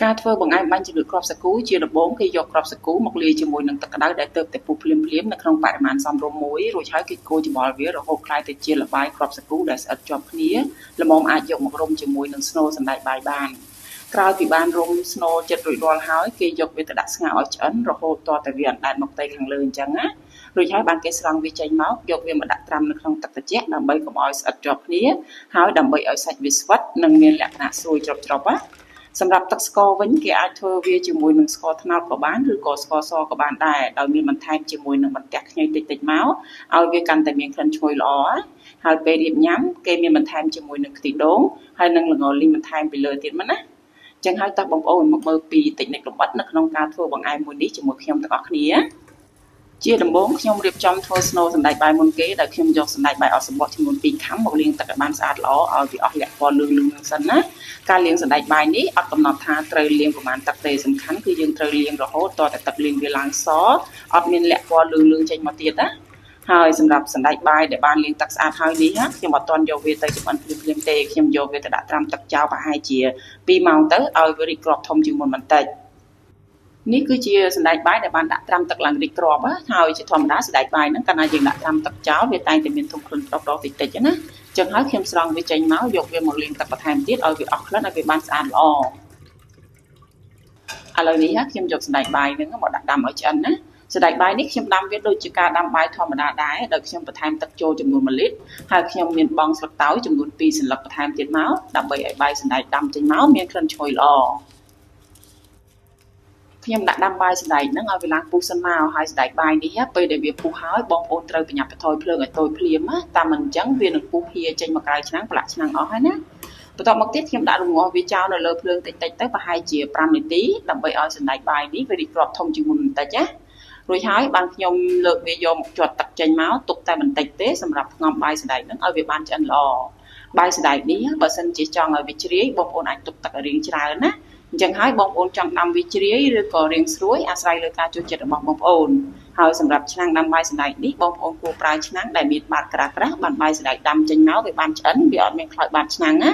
ការធ្វើបង្អែមបាញ់ជ្រលក់គ្រាប់សាគូជាដំបូងគេយកគ្រាប់សាគូមកលាយជាមួយនឹងទឹកក្តៅដែលទើបតែពុះភ្លាមៗនៅក្នុងបរិមាណសមរម្យមួយរួចហើយគេកូរច្បល់វារហូតក្លាយទៅជាល្បាយគ្រាប់សាគូដែលស្អិតជាប់គ្នាល្មមអាចយកមករុំជាមួយនឹងស្នូលសណ្តែកបាយបានក្រោយពីបានរុំស្នូលចិត្តរួចរាល់ហើយគេយកវាទៅដាក់ស្ងោរឲ្យឆ្អិនរហូតទាល់តែវាអណ្ដែតមកផ្ទៃខាងលើអញ្ចឹងណារួចហើយបានគេស្រង់វាចេញមកយកវាមកដាក់ត្រាំនៅក្នុងទឹកត្រជាក់ដើម្បីកុំឲ្យស្អិតជាប់គ្នាហើយដើម្បីឲ្យសាច់វាស្វិតនិងមានលក្ខណៈស្រួយច្របណាសម្រាប់ទឹកស្ករវិញគេអាចធ្វើវាជាមួយនឹងស្ករត្នោតក៏បានឬក៏ស្ករសក៏បានដែរដោយមានបន្ថែមជាមួយនឹងបន្ទះខ្ញីតិចៗមកឲ្យវាកាន់តែមានក្លិនឈ្ងុយល្អហើយពេលរៀបញ៉ាំគេមានបន្ថែមជាមួយនឹងខ្ទិះដូងហើយនឹងល្ងលីងបន្ថែមពីលើទៀតមកណាចឹងហើយតើបងប្អូនមកមើលពីតិចនិចលម្អិតនៅក្នុងការធ្វើបង្អែមមួយនេះជាមួយខ្ញុំទាំងអស់គ្នាជាដំបូងខ្ញុំរៀបចំធ្វើស្នូលសណ្តែកបាយមុនគេដោយខ្ញុំយកសណ្តែកបាយអស់សំបកចំនួន2ខាំមកលាងទឹកឲ្យបានស្អាតល្អឲ្យវាអស់លក្ខពណ៌លឿងៗសិនណាការលាងសណ្តែកបាយនេះអត់កំណត់ថាត្រូវលាងប្រមាណទឹកទេសំខាន់គឺយើងត្រូវលាងរហូតតតែទឹកលាងវាឡើងសអត់មានលក្ខពណ៌លឿងៗចេញមកទៀតណាហើយសម្រាប់សណ្តែកបាយដែលបានលាងទឹកស្អាតហើយនេះខ្ញុំអត់ទាន់យកវាទៅចម្អិនភ្លាមៗទេខ្ញុំយកវាទៅដាក់ត្រាំទឹកចោលប្រហែលជា2ម៉ោងទៅឲ្យវារីកគ្រាប់ធំជាងមុនបន្តិចនេះគឺជាសណ្តែកបាយដែលបានដាក់ត្រាំទឹកឡើងរីកគ្រាប់ហើយជាធម្មតាសណ្តែកបាយហ្នឹងកាលណាយើងដាក់ត្រាំទឹកចោលវាតែងតែមានធំក្លិនដុះតិចៗណាចឹងហើយខ្ញុំស្រង់វាចេញមកយកវាមកលាងទឹកបន្ថែមទៀតឲ្យវាអស់ក្លិនឲ្យវាបានស្អាតល្អឥឡូវនេះខ្ញុំយកសណ្តែកបាយហ្នឹងមកដាក់ដាំឲ្យឆ្អិនណាសណ្តែកបាយនេះខ្ញុំដាំវាដូចជាការដាំបាយធម្មតាដែរដោយខ្ញុំបន្ថែមទឹកចូលចំនួន1លីត្រហើយខ្ញុំមានបង់ស្លឹកតើយចំនួន2សន្លឹកបន្ថែមទៀតមកដើម្បីឲ្យបាយសណ្តែកដាំចេញមកមានក្លិនឈ្ងុយល្អខ្ញុំដាក់ដាំបាយសណ្តែកហ្នឹងឲ្យវាឡើងពុះសិនមកហើយសណ្តែកបាយនេះពេលដែលវាពុះហើយបងប្អូនត្រូវប្រញាប់បន្ថយភ្លើងឲ្យតូចភ្លាមណាតាមមិនអញ្ចឹងវានឹងពុះហៀចេញមកក្រៅឆ្នាំងប្រឡាក់ឆ្នាំងអស់ហើយណាបន្ទាប់មកទៀតខ្ញុំដាក់រំងាស់វាចោលនៅលើភ្លើងតិចៗទៅប្រហែលជា5នាទីដើម្បីឲ្យសណ្តែកបាយនេះវារីកគ្រាប់ធំជាងមុនបន្តិចណារួចហើយបានខ្ញុំលើកវាយកមកជាត់ទឹកចេញមកទុកតែបន្តិចទេសម្រាប់ផ្ងំបាយសណ្តែកហ្នឹងឲ្យវាបានឆ្អិនល្អបាយសណ្តែកនេះបើសិនជាចង់ឲ្យវាជ្រាយបងប្អូនអាចទុកទឹកឲ្យរៀងច្រើនណាអញ្ចឹងហើយបងប្អូនចង់ដាំវាជ្រាយឬក៏រៀងស្រួយអាស្រ័យលើការចូលចិត្តរបស់បងប្អូនហើយសម្រាប់ឆ្នាំងដាំបាយសណ្តែកនេះបងប្អូនគួរប្រើឆ្នាំងដែលមានបាតក្រាស់ៗបានបាយសណ្តែកដាំចេញមកវាបានឆ្អិនវាអត់មានខ្លោចបាតឆ្នាំងណា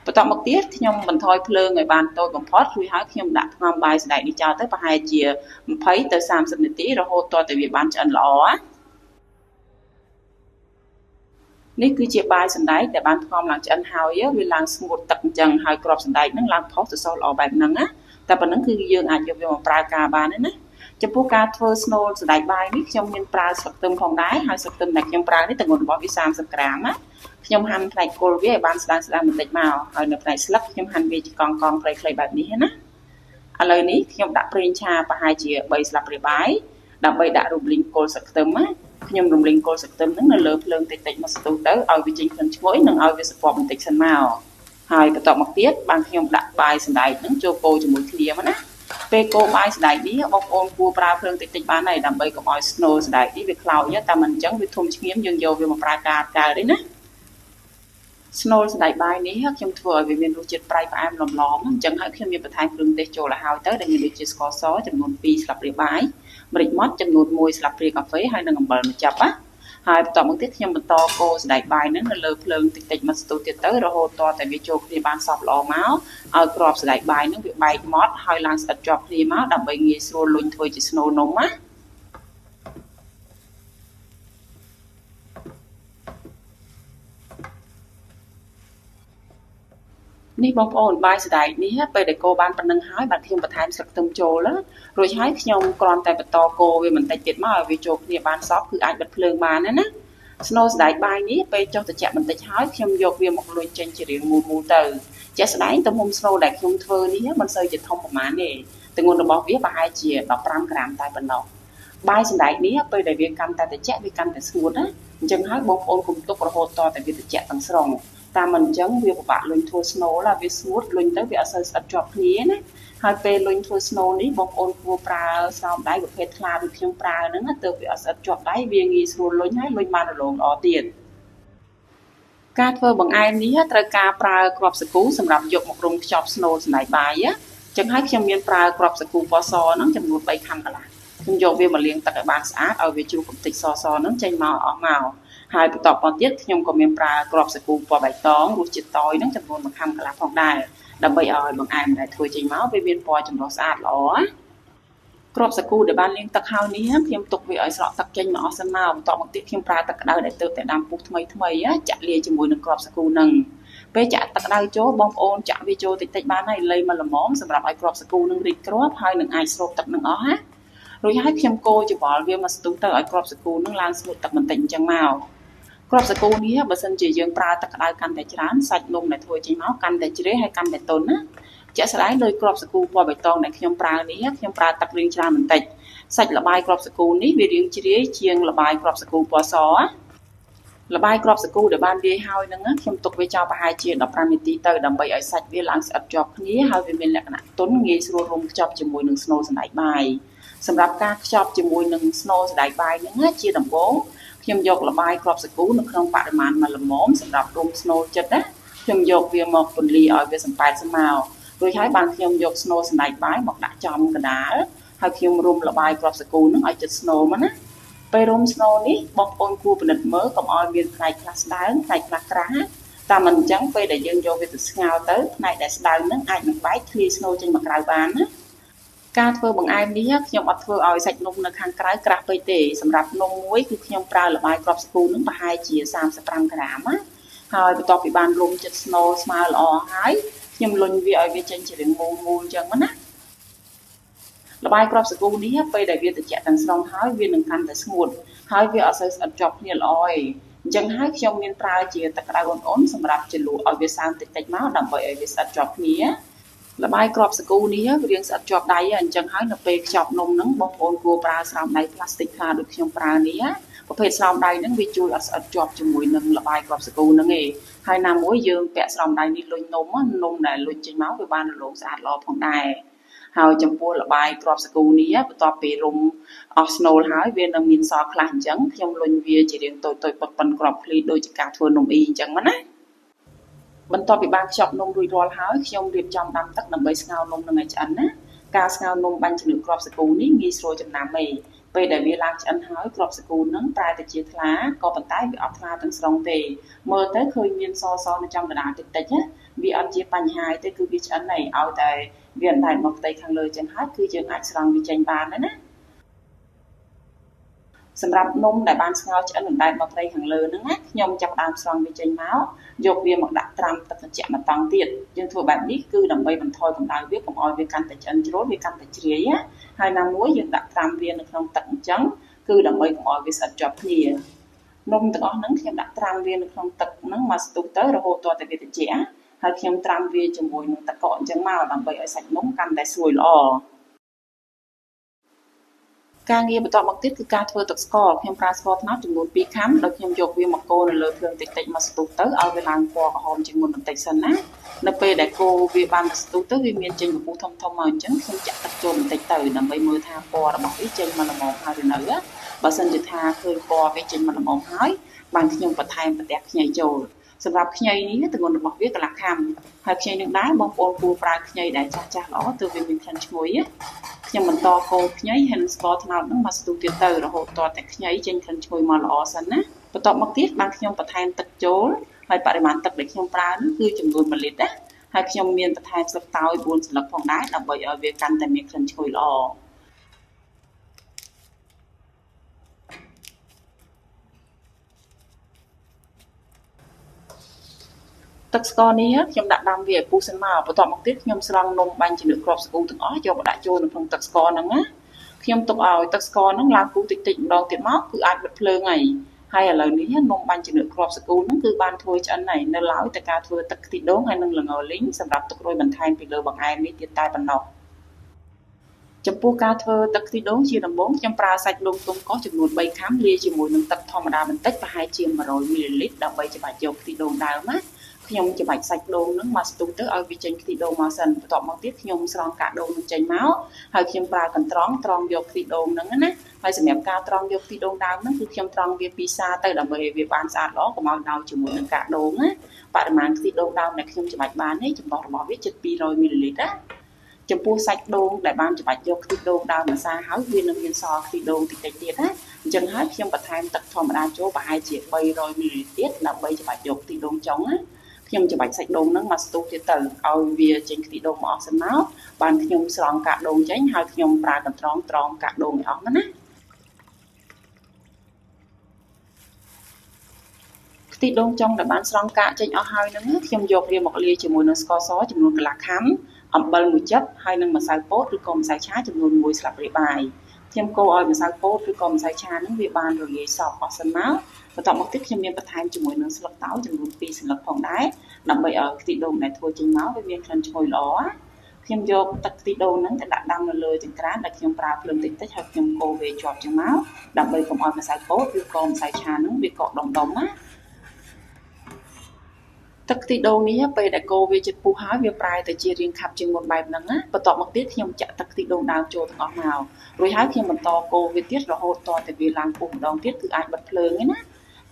បន្ទាប់មកទៀតខ្ញុំបន្ថយភ្លើងឲ្យបានតូចបំផុតរួចហើយខ្ញុំដាក់ផ្ងំបាយសណ្តែកនេះចោលទៅប្រហែលជា20ទៅ30នាទីរហូតទាល់តែវាបានឆ្អិនល្អនេះគឺជាបាយសណ្តែកដែលបានផ្ងំឡើងឆ្អិនហើយវាឡើងស្ងួតទឹកអញ្ចឹងហើយគ្រាប់សណ្តែកហ្នឹងឡើងផុសទៅសល្អបែបហ្នឹងណាតែប៉ុណ្្នឹងគឺយើងអាចយកវាមកប្រើការបានទេណាចំពោះការធ្វើស្នូលសណ្តែកបាយនេះខ្ញុំមានប្រើស្លឹកខ្ទឹមផងដែរហើយស្លឹកខ្ទឹមដែលខ្ញុំប្រើនេះទម្ងន់របស់វា30ក្រាមណាខ្ញុំហាន់ផ្នែកគល់វាឲ្យបានស្ដើងបន្តិចមកហើយនៅផ្នែកស្លឹកខ្ញុំហាន់វាជាកង់ខ្លីៗបែបនេះណាឥឡូវនេះខ្ញុំដាក់ប្រេងឆាប្រហែលជា3ស្លាបព្រាបាយដើម្បីដាក់រំលីងគល់ស្លឹកខ្ទឹមណាខ្ញុំរំលីងគល់ស្លឹកខ្ទឹមហ្នឹងនៅលើភ្លើងតិចៗមកស្ទុះទៅឲ្យវាចេញក្លិនឈ្ងុយនិងឲ្យវាស្រពាប់បន្តិចសិនមកហើយបន្ទាប់មកទៀតបានខ្ញុំដាក់បាយសណ្តែកហ្នឹងចូលកូរជាមួយគ្នាមកណាពេលកូរបាយសណ្តែកនេះបងប្អូនគួរប្រើភ្លើងតិចៗបានហើយដើម្បីកុំឲ្យស្នូលសណ្តែកនេះវាខ្លោចតែមិនអញ្ចឹងវាធំឈ្ងៀមយើងយកវាមកប្រើការកើទេណាស្នូលសណ្តែកបាយនេះខ្ញុំធ្វើឲ្យវាមានរសជាតិប្រៃផ្អែមឡំៗអញ្ចឹងហើយខ្ញុំមានបន្ថែមគ្រឿងទេសចូលឲ្យហើយទៅដែលមានដូចជាស្ករសចំនួន2ស្លាបព្រាបាយម្រេចម៉ដ្ឋចំនួន1ស្លាបព្រាកាហ្វេហើយនិងអំបិលម្ចាប់ណាហើយបន្ទាប់មកទៀតខ្ញុំបន្តកូរសណ្តែកបាយហ្នឹងនៅលើភ្លើងតិចៗមកស្ទុះទៀតទៅរហូតតតែវាចូលគ្នាបានសព្វល្អមកឲ្យគ្រាប់សណ្តែកបាយហ្នឹងវាបែកម៉ដ្ឋហើយឡើងស្អិតជាប់គ្នាមកដើម្បីងាយស្រួលលុញធ្វើជាស្នូលនំណានេះបងប្អូនបាយសណ្តែកនេះពេលដែលកូរបានប៉ុណ្្នឹងហើយបាទខ្ញុំបន្ថែមស្លឹកខ្ទឹមចូលរួចហើយខ្ញុំគ្រាន់តែបន្តកូរវាបន្តិចទៀតមកឲ្យវាចូលគ្នាបានសព្វគឺអាចបិទភ្លើងបានណាស្នូលសណ្តែកបាយនេះពេលចុះត្រជាក់បន្តិចហើយខ្ញុំយកវាមកលុញចេញជារាងមូលទៅជាក់ស្ដែងទំហំស្នូលដែលខ្ញុំធ្វើនេះមិនសូវជាធំប្រហែលទេទម្ងន់របស់វាប្រហែលជា15ក្រាមតែប៉ុណ្ណោះបាយសណ្តែកនេះពេលដែលវាកាន់តែត្រជាក់វាកាន់តែស្ងួតណាអញ្ចឹងហើយបងប្អូនកុំទុករហូតតតែវាត្រជាក់ទាំងស្រុងតាមមិនអញ្ចឹងវាពិបាកលុញធ្វើស្នូលវាស្ងួតលុញទៅវាអត់សូវស្អិតជាប់គ្នាណាហើយពេលលុញធ្វើស្នូលនេះបងប្អូនគួរប្រើស្រោមដៃប្រភេទថ្លាដូចខ្ញុំប្រើហ្នឹងទៅវាអត់ស្អិតជាប់ដៃវាងាយស្រួលលុញហើយលុញបានរលោងល្អទៀតការធ្វើបង្អែមនេះត្រូវការប្រើគ្រាប់សាគូសម្រាប់យកមករុំខ្ចប់ស្នូលសណ្តែកបាយអញ្ចឹងហើយខ្ញុំមានប្រើគ្រាប់សាគូពណ៌សហ្នឹងចំនួន3ខាំកន្លះខ្ញុំយកវាមកលាងទឹកឲ្យបានស្អាតឲ្យវាជ្រុះកម្ទេចសហ្នឹងចេញមកអស់មក ហើយបន្តមកទៀតខ្ញុំក៏មានប្រើគ្រាប់សាគូពណ៌បៃតងរសជាតិតយហ្នឹងចំនួន1ខាំកន្លះផងដែរដើម្បីឲ្យបង្អែមដែលធ្វើចេញមកវាមានពណ៌ចម្រុះស្អាតល្អគ្រាប់សាគូដែលបានលាងទឹកហើយនេះខ្ញុំទុកវាឲ្យស្រក់ទឹកចេញមកអស់សិនមកបន្តមកទៀតខ្ញុំប្រើទឹកក្តៅដែលទើបតែដាំពុះថ្មីចាក់លាយជាមួយនឹងគ្រាប់សាគូហ្នឹងពេលចាក់ទឹកក្តៅចូលបងប្អូនចាក់វាចូលតិចៗបានហើយលៃមកល្មមសម្រាប់ឲ្យគ្រាប់សាគូនឹងរីកគ្រាប់ហើយនឹងអាចស្រូបទឹកនឹងអស់ណារួចហើយខ្ញុំកូរច្របល់វាមកស្ទុះទៅឲ្យគ្រាប់សាគូនឹងឡើងស្ងួតទឹកបន្តិចអញ្ចឹងមកគ្រាប់សាគូនេះបើសិនជាយើងប្រើទឹកក្តៅកាន់តែច្រើនសាច់នំដែលធ្វើចេញមកកាន់តែជ្រេះហើយកាន់តែទន់ណាជាក់ស្ដែងដោយគ្រាប់សាគូពណ៌បៃតងដែលខ្ញុំប្រើនេះខ្ញុំប្រើទឹករាងច្រើនបន្តិចសាច់លបាយគ្រាប់សាគូនេះវារាងជ្រាយជាងលបាយគ្រាប់សាគូពណ៌សលបាយគ្រាប់សាគូដែលបានលាយហើយហ្នឹងខ្ញុំទុកវាចោលប្រហែលជា15នាទីទៅដើម្បីឲ្យសាច់វាឡើងស្អិតជាប់គ្នាហើយវាមានលក្ខណៈទន់ងាយស្រួលរុំខ្ចប់ជាមួយនឹងស្នូលសណ្តែកបាយសម្រាប់ការខ្ចប់ជាមួយនឹងស្នូលសណ្តែកបាយហ្នឹងជាដំបូងខ្ញុំយកលបាយគ្រាប់សាគូនៅក្នុងបរិមាណមួយល្មមសម្រាប់រុំស្នូលចិត្តណាខ្ញុំយកវាមកពន្លីឲ្យវាសំប៉ែតស្មើរួចហើយបានខ្ញុំយកស្នូលសណ្តែកបាយមកដាក់ចំកណ្ដាលហើយខ្ញុំរុំលបាយគ្រាប់សាគូហ្នឹងឲ្យជិតស្នូលមកណាពេលរុំស្នូលនេះបងប្អូនគួរពិនិត្យមើលកុំឲ្យមានផ្នែកខ្លះស្ដើងផ្នែកខ្លះក្រាស់តាមមិនអញ្ចឹងពេលដែលយើងយកវាទៅស្ងោរទៅផ្នែកដែលស្ដើងហ្នឹងអាចនឹងបែកធ្លាយស្នូលចេញមកក្រៅបានណាការធ្វើបង្អែមនេះខ្ញុំអត់ធ្វើឲ្យសាច់នំនៅខាងក្រៅក្រាស់ពេកទេសម្រាប់នំមួយគឺខ្ញុំប្រើលបាយគ្រាប់សាគូហ្នឹងប្រហែលជា35ក្រាមណាហើយបន្ទាប់ពីបានរុំចិត្តស្នូលស្មើល្អហើយខ្ញុំលុញវាឲ្យវាចេញជារាងមូលអញ្ចឹងណាលបាយគ្រាប់សាគូនេះពេលដែលវាត្រជាក់ទាំងស្រុងហើយវានឹងកាន់តែស្ងួតហើយវាអត់សូវស្អិតជាប់គ្នាល្អទេអញ្ចឹងហើយខ្ញុំមានប្រើជាទឹកក្តៅអ៊ុនៗសម្រាប់ជ្រលក់ឲ្យវាសើមតិចៗមកដើម្បីឲ្យវាស្អិតជាប់គ្នាលបាយគ្រាប់សាគូនេះវារាងស្អិតជាប់ដៃអញ្ចឹងហើយនៅពេលខ្ចប់នំហ្នឹងបងប្អូនគួរប្រើស្រោមដៃផ្លាស្ទិកខ្លះដូចខ្ញុំប្រើនេះប្រភេទស្រោមដៃហ្នឹងវាជួយអត់ស្អិតជាប់ជាមួយនឹងលបាយគ្រាប់សាគូហ្នឹងឯងហើយណាមួយយើងពាក់ស្រោមដៃនេះលុញនំដែលលុញចេញមកវាបានរលោងស្អាតល្អផងដែរហើយចំពោះលបាយគ្រាប់សាគូនេះបន្ទាប់ពីរុំអស់ស្នូលហើយវានៅមានសល់ខ្លះអញ្ចឹងខ្ញុំលុញវាជារាងតូចៗប៉ុនគ្រាប់ឃ្លីដូចជាការធ្វើនំអ៊ីអញ្ចឹងណាបន្ទាប់ពីបានខ្ចប់នំរួចរាល់ហើយខ្ញុំរៀបចំដាំទឹកដើម្បីស្ងោរនំនឹងឲ្យឆ្អិនណាការស្ងោរនំបាញ់ជំនឿគ្រាប់សាគូនេះងាយស្រួលចំណាំឯងពេលដែលវាឡើងឆ្អិនហើយគ្រាប់សាគូនឹងប្រែទៅជាថ្លាក៏ប៉ុន្តែវាអត់ថ្លាទាំងស្រុងទេមើលទៅឃើញមានសនៅចំកណ្ដាលតិចណាវាអត់ជាបញ្ហាទេគឺវាឆ្អិនឯងឲ្យតែវាអណ្ដែតមកផ្ទៃខាងលើចឹងហើយគឺយើងអាចស្រង់វាចេញបានហើយណាសម្រាប់នំដែលបានស្ងោរឆ្អិនអណ្ដែតមកផ្ទៃខាងលើហ្នឹងណាខ្ញុំចាប់ដើមស្រង់វាចេញមកយកវាមកដាក់ត្រាំទឹកត្រជាក់មួយតង់ទៀតយើងធ្វើបែបនេះគឺដើម្បីបន្ថយកម្ដៅវាកុំឲ្យវាកាន់តែឆ្អិនជ្រុលវាកាន់តែជ្រាយណាហើយណាមួយយើងដាក់ត្រាំវានៅក្នុងទឹកអញ្ចឹងគឺដើម្បីកុំឲ្យវាស្អិតជាប់គ្នានំទាំងអស់ហ្នឹងខ្ញុំដាក់ត្រាំវានៅក្នុងទឹកហ្នឹងមកស្ទុះទៅរហូតទាល់តែវាត្រជាក់ហើយខ្ញុំត្រាំវាជាមួយនឹងទឹកកកអញ្ចឹងមកដើម្បីឲ្យសាច់នំកាន់តែស្រួយល្អការងារបន្តមកទៀតគឺការធ្វើទឹកស្ករខ្ញុំប្រើស្ករត្នោតចំនួន2ខាំដោយខ្ញុំយកវាមកកូរនៅលើភ្លើងតិចៗមកស្ទុះទៅឲ្យវាឡើងពណ៌ក្រហមជាងមុនបន្តិចសិនណានៅពេលដែលកូរវាបានស្ទុះទៅវាមានចេញពពុះធំៗមកអញ្ចឹងខ្ញុំចាក់ទឹកចូលបន្តិចទៅដើម្បីមើលថាពណ៌របស់វាចេញមកល្មមហើយឬនៅបើសិនជាថាឃើញពណ៌វាចេញមកល្មមហើយបានខ្ញុំបន្ថែមប្រទះខ្ញីចូលសម្រាប់ខ្ញីនេះទម្ងន់របស់វាកន្លះខាំហើយខ្ញីនឹងដែរបងប្អូនគួរប្រើខ្ញីដែលចាស់ល្អទើបវាមានក្លិនឈ្ងុយខ្ញុំបន្តកូរខ្ញីហើយស្ករត្នោតនឹងមកស្ទុះទៀតទៅរហូតទាល់តែខ្ញីចេញក្លិនឈ្ងុយមកល្អសិនណាបន្ទាប់មកទៀតបានខ្ញុំបន្ថែមទឹកចូលហើយបរិមាណទឹកដែលខ្ញុំប្រើនោះគឺចំនួន1លីត្រណាហើយខ្ញុំមានបន្ថែមស្លឹកតើយ4សន្លឹកផងដែរដើម្បីឲ្យវាកាន់តែមានក្លិនឈ្ងុយល្អទឹកស្ករនេះខ្ញុំដាក់ដាំវាឲ្យពុះសិនមកបន្ទាប់មកទៀតខ្ញុំស្រង់នំបាញ់ជំនឿគ្រាប់សាគូទាំងអស់យកមកដាក់ចូលនៅក្នុងទឹកស្ករហ្នឹងណាខ្ញុំទុកឲ្យទឹកស្ករហ្នឹងឡើងពុះតិចៗម្ដងទៀតមកគឺអាចបិទភ្លើងហើយឥឡូវនេះនំបាញ់ជំនឿគ្រាប់សាគូហ្នឹងគឺបានធ្វើឆ្អិនហើយនៅឡើយតែការធ្វើទឹកខ្ទិះដូងហើយនិងល្ងលីងសម្រាប់ទុករោយបន្ថែមពីលើបង្អែមនេះទៀតតែប៉ុណ្ណោះចំពោះការធ្វើទឹកខ្ទិះដូងជាដំបូងខ្ញុំប្រើសាច់ដូងទុំកោសចំនួន3ខាំលាយជាមួយនឹងទឹកធម្មតាបន្តិចប្រហែលជា100មីលីលីត្រដើម្បីច្របាច់យកខ្ទិះដូងដើមណាខ្ញុំច្របាច់សាច់ដូងនឹងមកស្ទុះទៅឲ្យវាចេញខ្ទិះដូងមកសិនបន្ទាប់មកទៀតខ្ញុំស្រង់កាដូងនឹងចេញមកហើយខ្ញុំប្រើកន្ត្រងត្រង់យកខ្ទិះដូងហ្នឹងណាហើយសម្រាប់ការត្រង់យកខ្ទិះដូងដើមហ្នឹងគឺខ្ញុំត្រង់វាពីសាទៅដើម្បីឲ្យវាបានស្អាតល្អកុំឲ្យដោជាមួយនឹងកាដូងណាបរិមាណខ្ទិះដូងដើមដែលខ្ញុំច្របាច់បាននេះចំនួនរបស់វាជិត200មីលីលីត្រណាចំពោះសាច់ដូងដែលបានច្របាច់យកខ្ទិះដូងដើមមកសាហើយវានឹងមានសល់ខ្ទិះដូងតិចៗទៀតណា អញ្ចឹងហើយខ្ញុំបន្ថែមទឹកធម្មតាចូលប្រហែលជា300មីលីលីត្រទៀតដើម្បីច្បាច់យកខ្ទិះដូងចុងណាខ្ញុំច្បាច់សាច់ដូងហ្នឹងមកស្ទុះទៀតទៅឲ្យវាចេញខ្ទិះដូងមកអស់សិនមកបានខ្ញុំស្រង់កាកដូងចេញហើយខ្ញុំប្រើកន្ត្រងត្រងកាកដូងឲ្យអស់មកណាខ្ទិះដូងចុងដែលបានស្រង់កាកចេញអស់ហើយហ្នឹងខ្ញុំយកវាមកលាយជាមួយនឹងស្ករសចំនួនកន្លះខាំអំបិល1ចិបហើយនឹងម្សៅពោតឬក៏ម្សៅឆាចំនួន1ស្លាបព្រាបាយខ្ញុំកូរឲ្យម្សៅពោតឬក៏ម្សៅឆាហ្នឹងវាបានរលាយសព្វអស់សិនមកបន្ទាប់មកទៀតខ្ញុំមានបន្ថែមជាមួយនឹងស្លឹកតើយចំនួន2សន្លឹកផងដែរដើម្បីឲ្យខ្ទិះដូងដែលធ្វើចេញមកវាមានក្លិនឈ្ងុយល្អខ្ញុំយកទឹកខ្ទិះដូងហ្នឹងទៅដាក់ដាំនៅលើចង្ក្រានដែលខ្ញុំប្រើភ្លើងតិចតិចហើយខ្ញុំកូរវាជាប់ចឹងមកដើម្បីកុំឲ្យម្សៅពោតឬក៏ម្សៅឆាហ្នឹងវាកកដុំណាទឹកខ្ទិះដូងនេះពេលដែលកូរវាជិតពុះហើយវាប្រែទៅជារាងខាប់ជាងមុនបែបហ្នឹងណាបន្ទាប់មកទៀតខ្ញុំចាក់ទឹកខ្ទិះដូងដើមចូលទាំងអស់មករួចហើយខ្ញុំបន្តកូរវាទៀតរហូតតតែវាឡើងពុះម្ដងទៀតគឺអាចបិទភ្លើងឯណា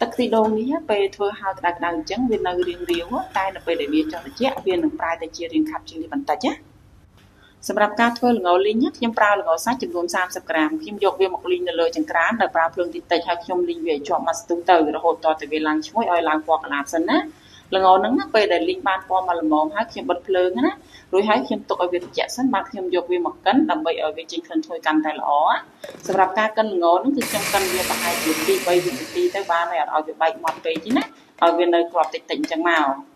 ទឹកខ្ទិះដូងនេះពេលធ្វើហើយក្តៅៗអញ្ចឹងវានៅរាងរាវតែនៅពេលដែលវាចុះត្រជាក់វានឹងប្រែទៅជារាងខាប់ជាងនេះបន្តិចណាសម្រាប់ការធ្វើល្ងលីងខ្ញុំប្រើល្ងសាច់ចំនួន30ក្រាមខ្ញុំយកវាមកលីងនៅលើចង្ក្រានដោយប្រើភ្លើងតិចតិចហើយខ្ញុំលីងវាឲ្យជាប់មកស្ទុះទៅរហូតតតែវាឡើងឈ្ងុយឲ្យឡើងពណ៌កន្លាបសិនណាល្ងហ្នឹងពេលដែលលីងបានពណ៌មកល្មមហើយខ្ញុំបិទភ្លើងណារួចហើយខ្ញុំទុកឲ្យវាត្រជាក់សិនបាទខ្ញុំយកវាមកកិនដើម្បីឲ្យវាចេញក្លិនឈ្ងុយកាន់តែល្អសម្រាប់ការកិនល្ងហ្នឹងគឺខ្ញុំកិនវាប្រហែលជា2-3វិនាទីទៅបានហើយអត់ឲ្យវាបែកមាត់ពេកទេណាឲ្យវានៅគ្រាប់តិចតិចអញ្ចឹងមក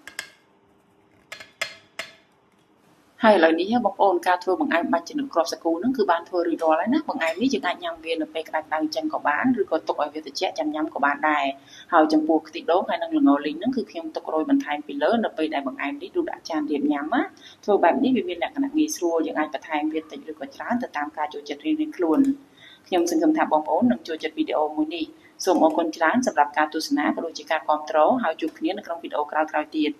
ហើយឥឡូវនេះបងប្អូនការធ្វើបង្អែមបាច់ជាមួយគ្រាប់សាគូហ្នឹងគឺបានធ្វើរួចរាល់ហើយណាបង្អែមនេះយើងអាចញ៉ាំវានៅពេលក្តៅៗអញ្ចឹងក៏បានឬក៏ទុកឲ្យវាត្រជាក់ចាំញ៉ាំក៏បានដែរហើយចំពោះខ្ទិះដូងហើយនិងល្ងលីងហ្នឹងគឺខ្ញុំទុករោយបន្ថែមពីលើនៅពេលដែលបង្អែមនេះទូដាក់ចានរៀបញ៉ាំណាធ្វើបែបនេះវាមានលក្ខណៈងាយស្រួលយើងអាចបន្ថែមវាតិចឬក៏ច្រើនទៅតាមការចូលចិត្តរៀងៗខ្លួនខ្ញុំសង្ឃឹមថាបងប្អូននឹងចូលចិត្តវីដេអូមួយនេះសូមអរគុណច្រើនសម្រាប់ការទស្សនាក៏ដូចជាការគាំទ្រហើយជួបគ្នានៅក្នុងវីដេអូក្រោយៗទៀត